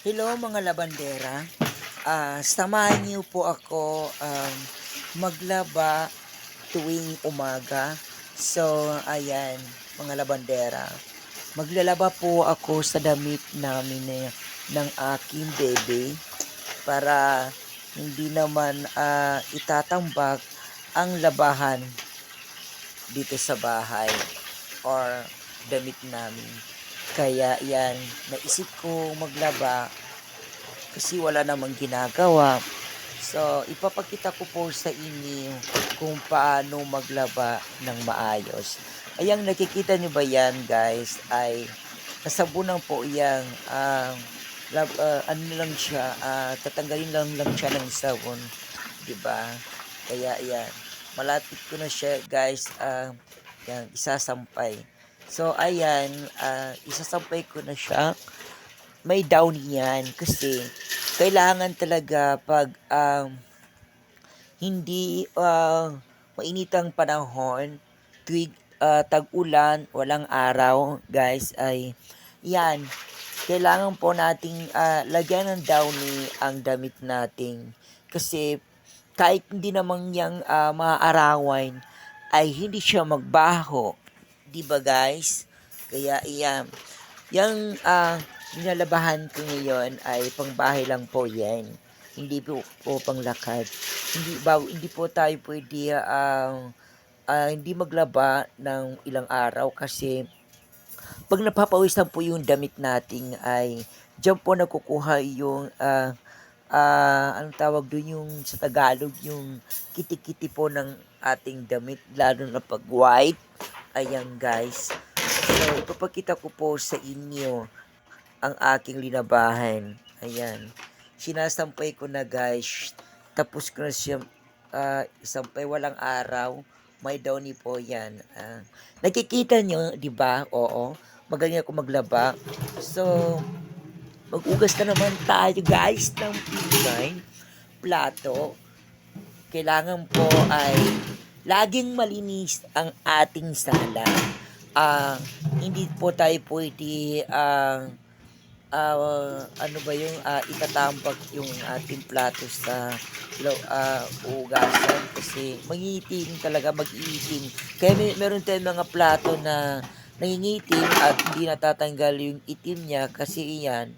Hello mga labandera, samahan niyo po ako, maglaba tuwing umaga. So ayan mga labandera, maglalaba po ako sa damit namin ng aking bebe para hindi naman, itatambak ang labahan dito sa bahay or damit namin. Kaya 'yan, naisip ko maglaba kasi wala namang ginagawa. So, ipapakita ko po sa inyo kung paano maglaba ng maayos. Ayang nakikita niyo ba yan guys ay kasabunan po yang ano lang siya, tatanggalin lang siya ng sabon, 'di ba? Kaya yan, malapit ko na siya guys, yan, isasampay. So ayan, isasampay ko na siya. May down yan kasi kailangan talaga pag hindi mainitang panahon, tuwing tag-ulan, walang araw, guys, ay yan. Kailangan po nating lagyan ng downy ang damit natin. Kasi kahit hindi naman yang maaarawan, ay hindi siya magbaho. 'Di ba guys? Kaya iyan. Yang nilalabahan ko ngayon ay pangbahay lang po yan. Hindi po panglakad. Hindi po tayo pwede hindi maglaba ng ilang araw kasi pag napapawisan po yung damit natin ay diyan po nakukuha yung anong tawag doon yung sa Tagalog yung kitikiti po ng ating damit lalo na pag white. Ayan guys. So ipapakita ko po sa inyo ang aking linabahan. Ayan. Sinasampay ko na guys. Tapos ko na siya isampay walang araw. May downy po yan. Nakikita nyo, di ba? Oo. Magaling ako maglaba. So, mag-ugas na naman tayo guys ng pinggan, plato. Kailangan po ay laging malinis ang ating sala. Hindi po tayo pwede ano ba yung itatambak yung ating plato sa ugasan kasi mangingitim talaga, mag-iitim. Kaya meron tayong mga plato na nangingitim at hindi natatanggal yung itim niya kasi iyan.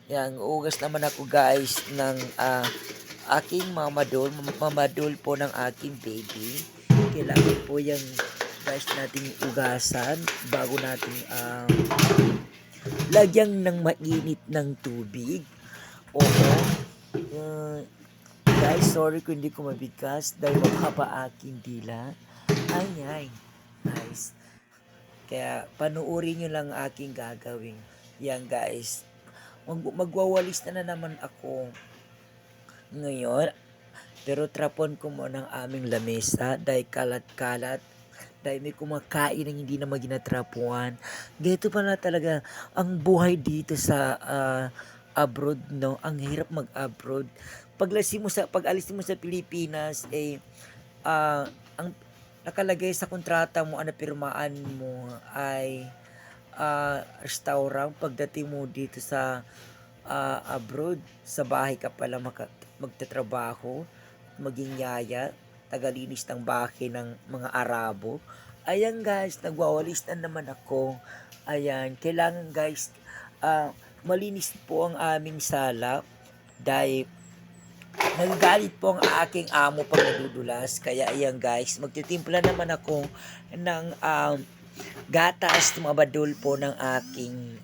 Yan, ugas naman ako guys ng aking mamadol po ng aking baby. Kailangan po yung guys nating ugasan bago nating lagyan ng mainit ng tubig. Oo. Uh, Guys, sorry kung hindi ko mabigkas dahil mababa aking dila. Ay. Guys. Kaya panuorin nyo lang aking gagawin. Yan guys. Magwawalis na naman ako ngayon. Pero trapon ko muna ang aming lamesa dahil kalat-kalat. Dahil may kumakain ng hindi na maginatrapuan. Ganito pala talaga ang buhay dito sa abroad, no? Ang hirap mag-abroad. Pag alis mo sa Pilipinas, ang nakalagay sa kontrata mo, ano pirmaan mo ay restaurant. Pagdating mo dito sa abroad, sa bahay ka pala magtatrabaho, maging yaya, tagalinis ng bahay ng mga Arabo. Ayan guys, nagwawalis na naman ako. Ayan, kailangan guys, malinis po ang aming sala dahil nagagalit po ang aking amo pag nadudulas. Kaya ayan guys, magtitimpla naman ako ng gatas, tumabadol po ng aking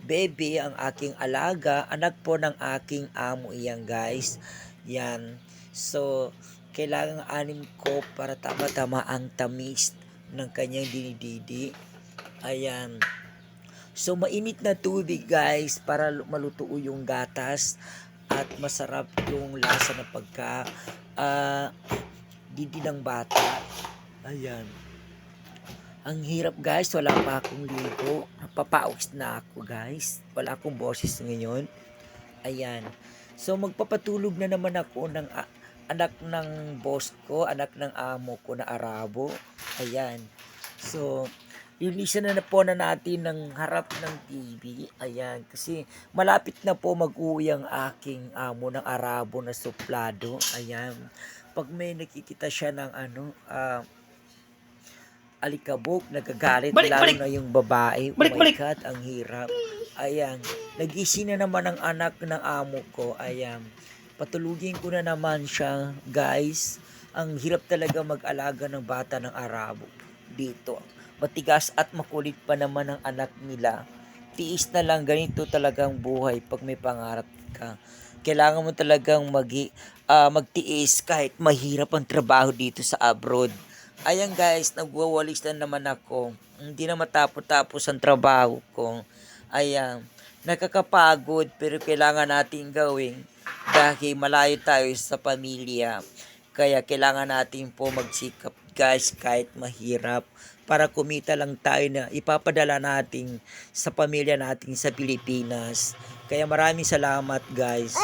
baby, ang aking alaga, anak po ng aking amo iyan guys. Yan. So, kailangan anim ko para tama-tama ang tamis ng kanyang dinididi. Ayan. So, mainit na tubig guys para maluto yung gatas at masarap yung lasa ng didi ng bata. Ayan. Ang hirap guys, wala pa akong ligo. Napapawis na ako guys. Wala akong boses ngayon. Ayan. So magpapatulog na naman ako ng anak ng boss ko, anak ng amo ko na Arabo. Ayan. So linisan na po na natin ng harap ng TV. Ayan, kasi malapit na po mag-uwi ang aking amo ng Arabo na suplado. Ayan, pag may nakikita siya ng alikabok, nagagalit, lalo na yung babae. Oh my God, ang hirap. Ayan, nagising na naman ang anak ng amo ko. Ayan, patulugin ko na naman siya, guys. Ang hirap talaga mag-alaga ng bata ng Arabo dito. Matigas at makulit pa naman ang anak nila. Tiis na lang, ganito talagang buhay pag may pangarap ka. Kailangan mo talagang magtiis kahit mahirap ang trabaho dito sa abroad. Ayan guys, nagwawalis na naman ako. Hindi na matapos-tapos ang trabaho ko. Ayan, nakakapagod pero kailangan natin gawin dahil malayo tayo sa pamilya. Kaya kailangan natin po magsikap guys kahit mahirap para kumita lang tayo na ipapadala natin sa pamilya natin sa Pilipinas. Kaya maraming salamat guys.